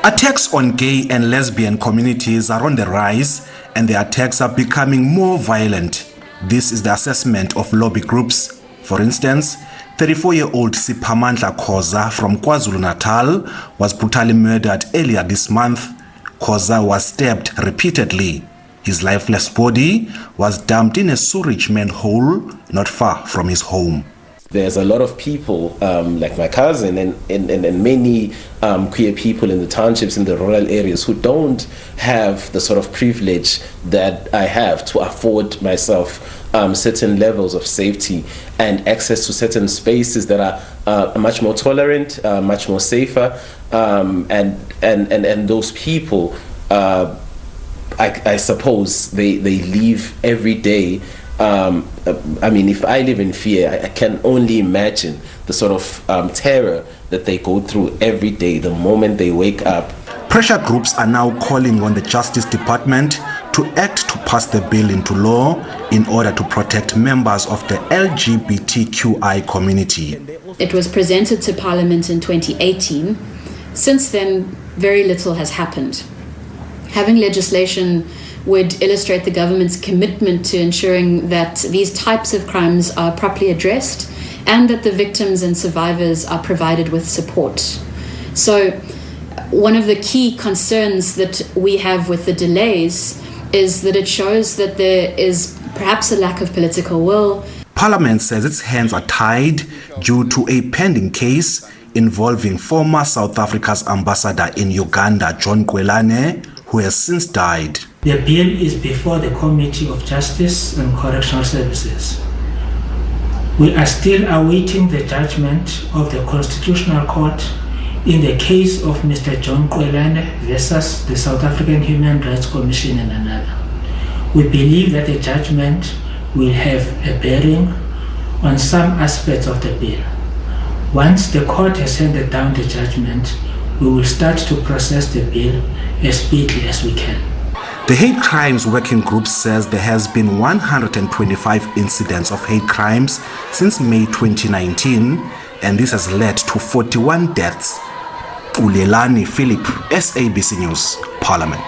Attacks on gay and lesbian communities are on the rise, and the attacks are becoming more violent. This is the assessment of lobby groups. For instance, 34-year-old Siphamandla Khoza from KwaZulu-Natal was brutally murdered earlier this month. Khoza was stabbed repeatedly. His lifeless body was dumped in a sewage manhole not far from his home. There's a lot of people, like my cousin and many queer people in the townships, in the rural areas, who don't have the sort of privilege that I have to afford myself certain levels of safety and access to certain spaces that are much more tolerant, much more safer, and those people, I suppose they live every day. I mean, if I live in fear, I can only imagine the sort of terror that they go through every day, the moment they wake up. Pressure groups are now calling on the Justice Department to act to pass the bill into law in order to protect members of the LGBTQI community. It was presented to Parliament in 2018. Since then, very little has happened. Having legislation would illustrate the government's commitment to ensuring that these types of crimes are properly addressed and that the victims and survivors are provided with support. So one of the key concerns that we have with the delays is that it shows that there is perhaps a lack of political will. Parliament says its hands are tied due to a pending case involving former South Africa's ambassador in Uganda, John Kwelane, who has since died. The bill is before the Committee of Justice and Correctional Services. We are still awaiting the judgment of the Constitutional Court in the case of Mr. John Kwelane versus the South African Human Rights Commission and another. We believe that the judgment will have a bearing on some aspects of the bill. Once the court has handed down the judgment, we will start to process the bill as speedily as we can. The Hate Crimes Working Group says there has been 125 incidents of hate crimes since May 2019, and this has led to 41 deaths. Ulelani Philip, SABC News, Parliament.